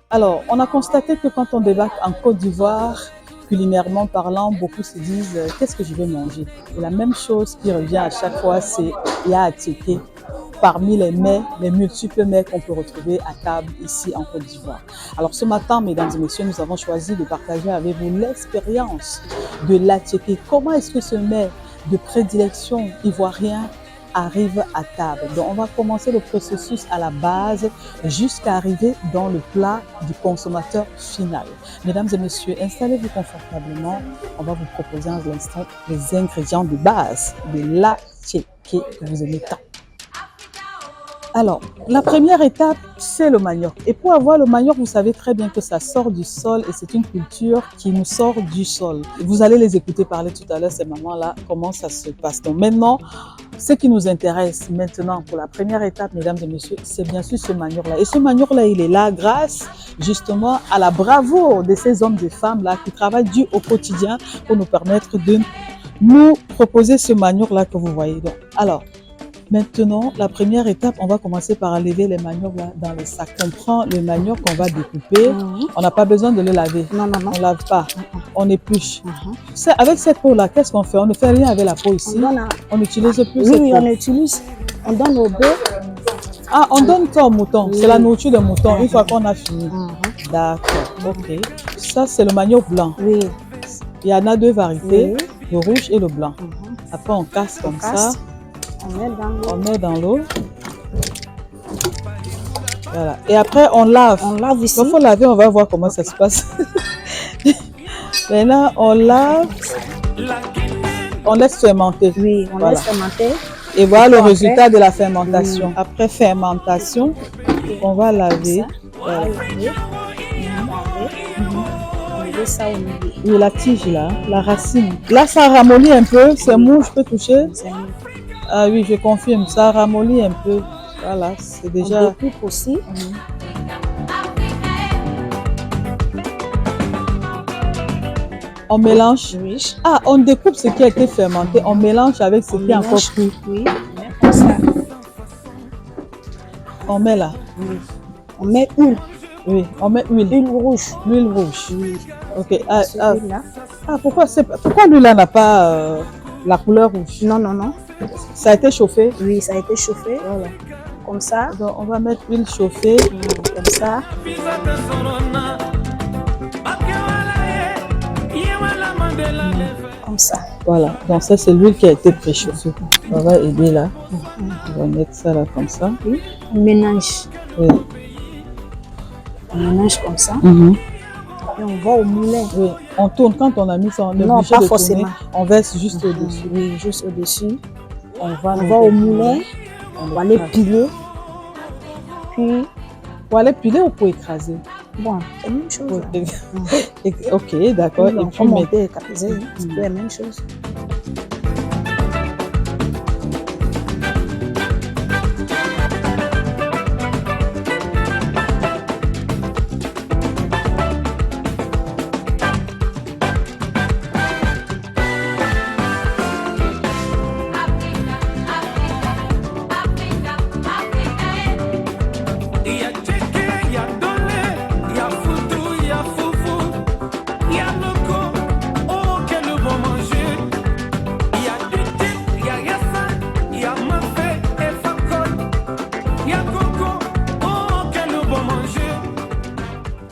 Alors, on a constaté que quand on débarque en Côte d'Ivoire, culinairement parlant, beaucoup se disent qu'est-ce que je vais manger? Et la même chose qui revient à chaque fois, c'est ya attiéké parmi les mets, les multiples mets qu'on peut retrouver à table ici en Côte d'Ivoire. Alors ce matin, mesdames et messieurs, nous avons choisi de partager avec vous l'expérience de l'attiéké. Comment est-ce que ce mets de prédilection ivoirien arrive à table? Donc on va commencer le processus à la base jusqu'à arriver dans le plat du consommateur final. Mesdames et messieurs, installez-vous confortablement. On va vous proposer à l'instant les ingrédients de base de l'attiéké que vous aimez tant. Alors, la première étape, c'est le manioc. Et pour avoir le manioc, vous savez très bien que ça sort du sol et c'est une culture qui nous sort du sol. Vous allez les écouter parler tout à l'heure, ces mamans-là, comment ça se passe. Donc maintenant, ce qui nous intéresse maintenant pour la première étape, mesdames et messieurs, c'est bien sûr ce manioc-là. Et ce manioc-là, il est là grâce justement à la bravoure de ces hommes et femmes-là qui travaillent dur au quotidien pour nous permettre de nous proposer ce manioc-là que vous voyez. Donc, alors, maintenant, la première étape, on va commencer par enlever les maniocs dans le sac. On prend le manioc qu'on va découper. On n'a pas besoin de le laver. Non. On ne lave pas. On épluche. Avec cette peau-là, qu'est-ce qu'on fait? On ne fait rien avec la peau ici. On utilise plus cette peau. Oui, on utilise. On donne au bœuf. Ah, on donne ça au mouton. C'est la nourriture de mouton une fois qu'on a fini. D'accord, ok. Ça, c'est le manioc blanc. Oui. Il y en a deux variétés, le rouge et le blanc. Après, on casse comme ça. On met dans l'eau. Voilà. Et après, on lave. On lave ici. Quand il faut laver, on va voir comment ça se passe. Maintenant, on lave. On laisse fermenter. Oui, on laisse fermenter. Et voilà le résultat de la fermentation. Après fermentation, on va laver. Voilà. Ça au milieu. Oui, la tige là, la racine. Là, ça ramollit un peu. C'est mou, je peux toucher. Ah oui, je confirme, ça ramollit un peu. Voilà, c'est déjà... On découpe aussi. On mélange. Oui. Ah, on découpe ce qui a été fermenté. On mélange avec ce qui est encore cru. Oui, comme ça. On met là. Oui. On met huile. Oui, on met huile. Huile rouge. L'huile rouge. Oui. Ok. Pourquoi l'huile là n'a pas la couleur rouge? Non. Ça a été chauffé? Oui, ça a été chauffé. Voilà. Comme ça. Donc, on va mettre l'huile chauffée. Comme ça. Comme ça. Voilà. Donc, ça, c'est l'huile qui a été préchauffée. On va aider là. On va mettre ça là comme ça. Oui. On mélange. Oui. On mélange comme ça. Et on va au moulin. Oui, on tourne. Quand on a mis ça, on est obligé de tourner. On verse juste au-dessus. Oui, juste au-dessus. On va au moulin. On va les piler. Puis, pour aller piler ou pour écraser? Bon, c'est la même chose. Ok, d'accord. Et puis, monter et capiser, c'est la même chose.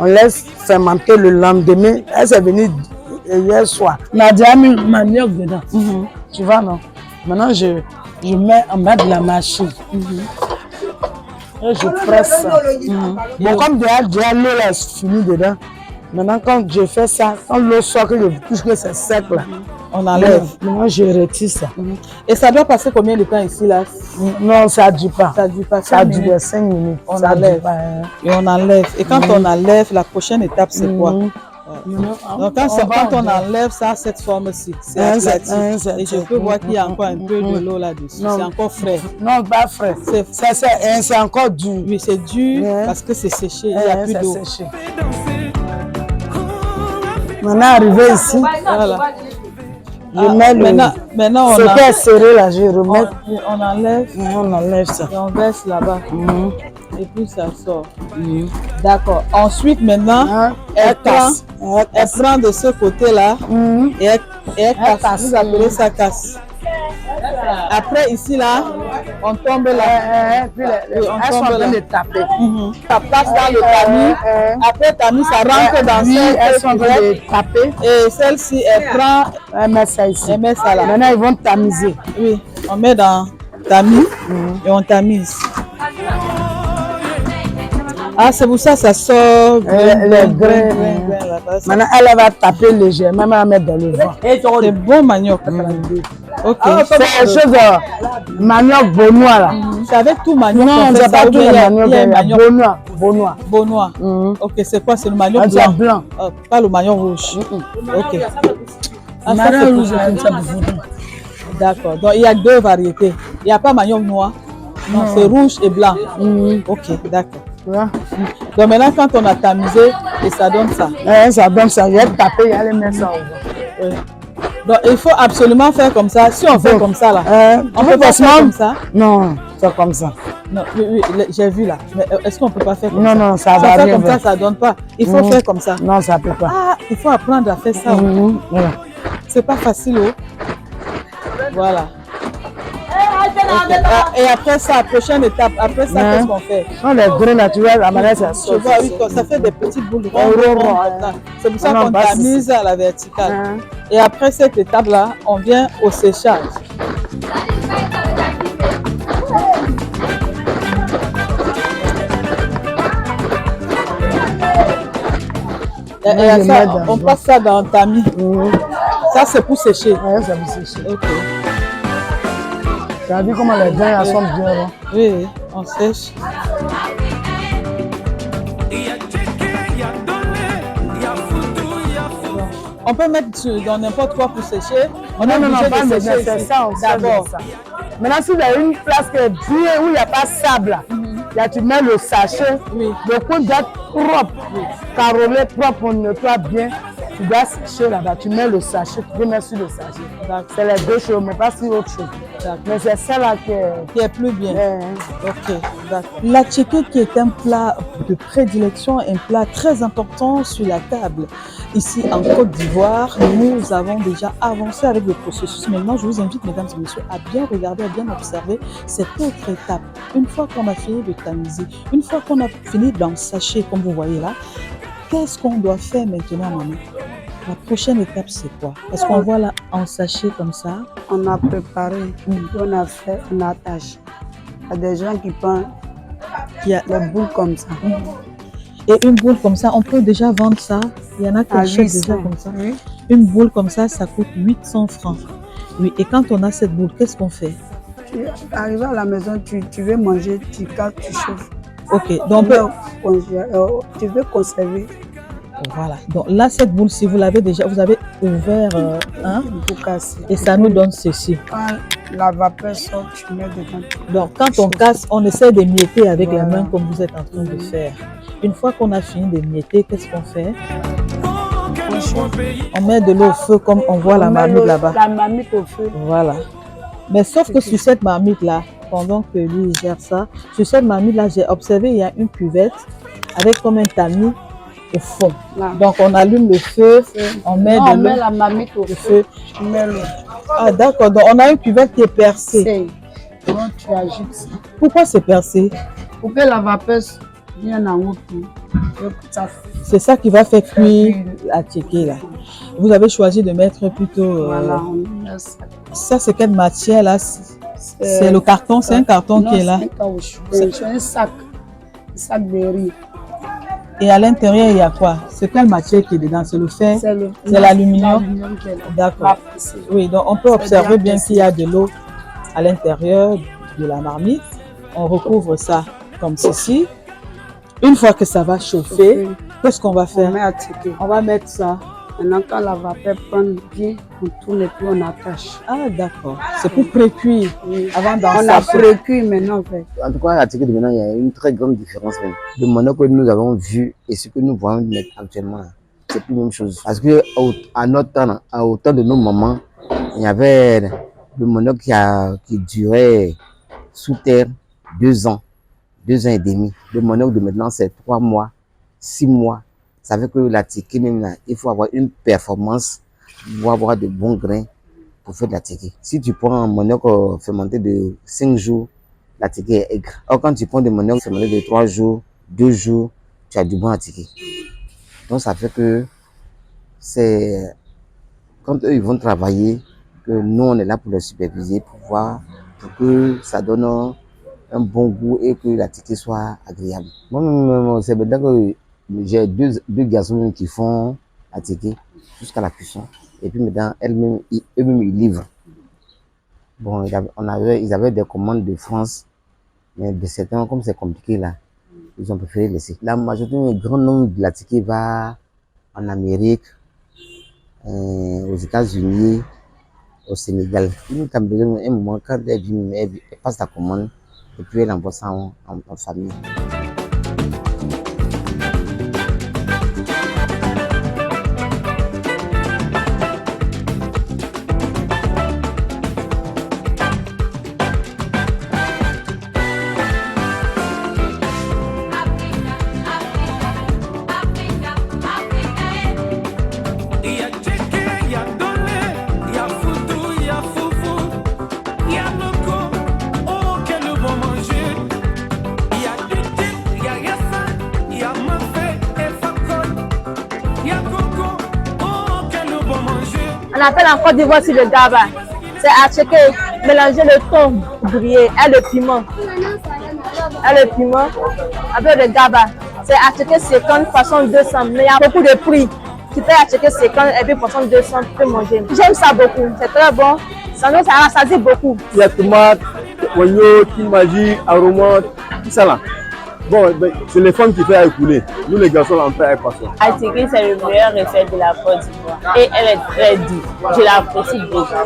On laisse fermenter le lendemain. Elle est venue hier soir. Nadia a mis le manioc dedans. Tu vois, non? Maintenant, je mets en bas de la machine. Et je presse ça. Bon, comme déjà l'eau là est finie dedans. Maintenant, quand je fais ça, quand l'eau sort, que je touche que c'est sec là, on enlève. Maintenant, je retire ça. Et ça doit passer combien de temps ici là? Non, ça ne dure pas. Ça dure pas. Ça dure 5 minutes. On enlève. Et on enlève. Et quand on enlève, la prochaine étape, c'est quoi? Donc quand on enlève ça, cette forme-ci, c'est aplati. Et je peux voir qu'il y a encore un peu de l'eau là-dessus. C'est encore frais. Non, pas frais. C'est encore dur. Oui, c'est dur parce que c'est séché. Il n'y a plus d'eau. Maintenant, arrivé ici, voilà. Je mets le... Maintenant, ce qui est serré là, je remets. On enlève. On enlève ça. Et on verse là-bas. Et puis ça sort. D'accord. Ensuite, maintenant, elle prend de ce côté-là et elle casse. Vous appelez ça casse. Après, ici, là, on tombe là. Elles sont en train de taper. Ça passe dans le tamis. Après, tamis, ça rentre dans elles sont en train de taper. Et celle-ci, elle prend. Elle met ça ici. Elle met ça là. Maintenant, ils vont tamiser. Oui, on met dans tamis et on tamise. Ah, c'est pour ça que ça sort. Les grains. Maintenant, elle va taper légèrement, elle va mettre dans le vent. C'est bon manioc. Ok. C'est quelque chose de manioc bonois là. C'est avec tout manioc. Non, c'est pas tout le manioc. Bonois. Bonois. Ok, c'est quoi? C'est le manioc blanc. Blanc. Pas le manioc rouge. Ok. Ah, ça, c'est rouge, comme ça. D'accord. Donc il y a deux variétés. Il n'y a pas manioc noir. Non, c'est rouge et blanc. Ok, d'accord. Donc maintenant, quand on a tamisé, et ça donne ça. Ça donne ça. Il y a taper, il y a les mettre ça. Donc il faut absolument faire comme ça. Si on fait comme ça là, on peut pas faire comme ça. Non, c'est comme ça. Non, oui, j'ai vu là. Mais est-ce qu'on peut pas faire comme ça? Non, ça va faire comme ça, ça donne pas. Il faut faire comme ça. Non, ça peut pas. Ah, il faut apprendre à faire ça. Voilà. C'est pas facile, Voilà. Okay. Et après ça, prochaine étape, après ça, qu'est-ce qu'on fait? Non, les grains naturels, la manière ça sort. Oui, ça fait des petites boules rondes. C'est pour ça qu'on tamise à la verticale. Et après cette étape-là, on vient au séchage. Et ça, on passe ça dans le tamis. Ça, c'est pour sécher. Oui, ça pour sécher. Ok. Tu as vu comment les grains sont bien. Oui, on sèche. On peut mettre dans n'importe quoi pour sécher. Non, pas c'est ça. D'abord. Maintenant, si vous avez une place qui est bien où il n'y a pas de sable, là, tu mets le sachet. Le coin doit être propre, carrelé propre, on nettoie bien. Tu dois sécher là-bas, tu mets le sachet, tu peux mettre sur le sachet. C'est les deux choses, mais pas sur autre chose. Mais c'est celle-là qui est plus bien. Ok, d'accord. La tchéké qui est un plat de prédilection, un plat très important sur la table. Ici en Côte d'Ivoire, nous avons déjà avancé avec le processus. Maintenant, je vous invite, mesdames et messieurs, à bien regarder, à bien observer cette autre étape. Une fois qu'on a fini de tamiser, une fois qu'on a fini d'en sachet, comme vous voyez là, qu'est-ce qu'on doit faire maintenant, maman? La prochaine étape, c'est quoi? Parce qu'on voit là en sachet comme ça. On a préparé, on a fait une attache. Il y a des gens qui prennent des boules comme ça. Et une boule comme ça, on peut déjà vendre ça. Il y en a qui achètent déjà comme ça. Une boule comme ça coûte 800 francs. Oui, et quand on a cette boule, qu'est-ce qu'on fait? Tu arrives à la maison, tu veux manger, tu casses, tu chauffes. Ok, donc tu veux conserver. Voilà, donc là, cette boule, si vous l'avez déjà, vous avez ouvert pour casser. Et ça nous donne ceci. Quand la vapeur sort, tu mets dedans. Donc, quand on casse, on essaie de mietter avec la main comme vous êtes en train de faire. Une fois qu'on a fini de mietter, qu'est-ce qu'on fait? On met de l'eau au feu comme on voit la marmite là-bas. La marmite au feu. Voilà. Mais sauf que sur cette marmite-là, pendant que lui gère ça, sur cette marmite-là, j'ai observé, il y a une cuvette avec comme un tamis au fond. Là. Donc on allume le feu, on met la marmite au feu. Ah d'accord, donc on a une cuvette qui est percée. Donc tu agites ça. Pourquoi c'est percé? Pour que la vapeur vienne en haut. C'est ça qui va faire cuire la tchéké là. Vous avez choisi de mettre plutôt... Voilà, ça c'est quelle matière là? C'est le carton, c'est un carton qui est là. C'est un sac de riz. Et à l'intérieur, il y a quoi? C'est quelle matière qui est dedans? C'est le fer? C'est l'aluminium? D'accord. Oui, donc on peut observer bien qu'il y a de l'eau à l'intérieur de la marmite. On recouvre ça comme ceci. Une fois que ça va chauffer, qu'est-ce qu'on va faire? On va mettre ça. Maintenant, quand la vapeur prend bien, on tourne et puis on attache. Ah, d'accord. C'est pour pré-cuire. Avant d'en on a pré-cuit maintenant. En tout cas, à Tchéké de maintenant, il y a une très grande différence. Le manioc que nous avons vu et ce que nous voyons actuellement, c'est plus la même chose. Parce que à notre temps, au temps de nos mamans, il y avait le manioc qui durait sous terre 2 ans. 2 ans et demi. Le manioc de maintenant, c'est 3 mois, 6 mois. Ça veut que la tiquée, même là, il faut avoir une performance pour avoir de bons grains pour faire de la tiquée. Si tu prends un manioc fermenté de 5 jours, la tiquée est aigre. Or, quand tu prends des manioc fermentés de 3 jours, 2 jours, tu as du bon à tiquer. Donc, ça fait que c'est quand eux ils vont travailler, que nous on est là pour les superviser, pour voir, pour que ça donne un bon goût et que la tiquée soit agréable. Moi, c'est maintenant que j'ai deux garçons qui font la tiquée jusqu'à la cuisson. Et puis maintenant, eux-mêmes ils livrent. Bon, ils avaient des commandes de France, mais de certains, comme c'est compliqué là, ils ont préféré laisser. La majorité, le grand nombre de la tiquée va en Amérique, aux États-Unis, au Sénégal. Une Cameroun, un moment, quand elle passe la commande, et puis elle envoie ça en famille. On appelle en Côte d'Ivoire sur le gaba. C'est attiqué, mélanger le thon grillé et le piment. Avec le gaba. C'est attiqué 50 façon 200, mais il y a beaucoup de prix. Tu peux attiquer 50 et puis façon 200, tu peux manger. J'aime ça beaucoup, c'est très bon. Ça rassasie beaucoup. Il y a tomate, oignon, timaji, aromate, tout ça là. Bon, c'est les femmes qui font à écouler. Nous les garçons, on fait avec passion. Attiqué, c'est le meilleur recette de la Côte d'Ivoire. Et elle est très douce. Je l'apprécie déjà.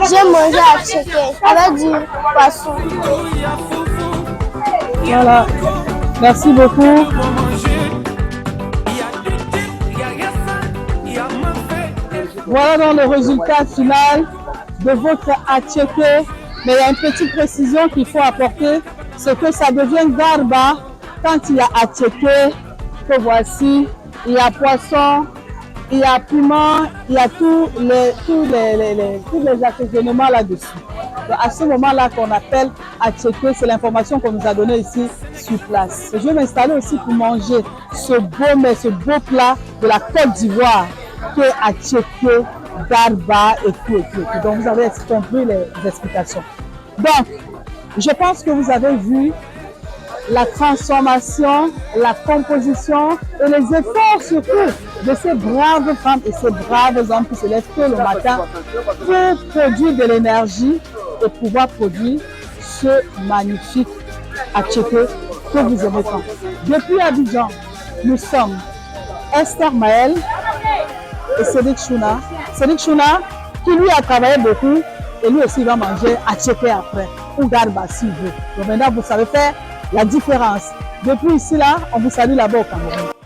J'ai mangé attiqué avec du poisson. Voilà. Merci beaucoup. Voilà dans le résultat final de votre attiqué. Mais il y a une petite précision qu'il faut apporter, c'est que ça devient garba quand il y a attiqué, que voici, il y a poisson, il y a piment, il y a tous les assaisonnements là-dessus. À ce moment-là qu'on appelle attiqué, c'est l'information qu'on nous a donnée ici sur place. Je vais m'installer aussi pour manger ce beau plat de la Côte d'Ivoire, qui est attiqué, garba et tout. Donc vous avez compris les explications. Donc, je pense que vous avez vu la transformation, la composition et les efforts surtout de ces braves femmes et ces braves hommes qui se lèvent tôt le matin pour produire de l'énergie et pouvoir produire ce magnifique attiqué que vous aimez tant. Depuis Abidjan, nous sommes Esther Maël et Cédric Chouna. Cédric Chouna qui lui a travaillé beaucoup et lui aussi va manger attiqué après ou garba s'il veut. Donc maintenant vous savez faire la différence. Depuis ici là, on vous salue là-bas au Cameroun.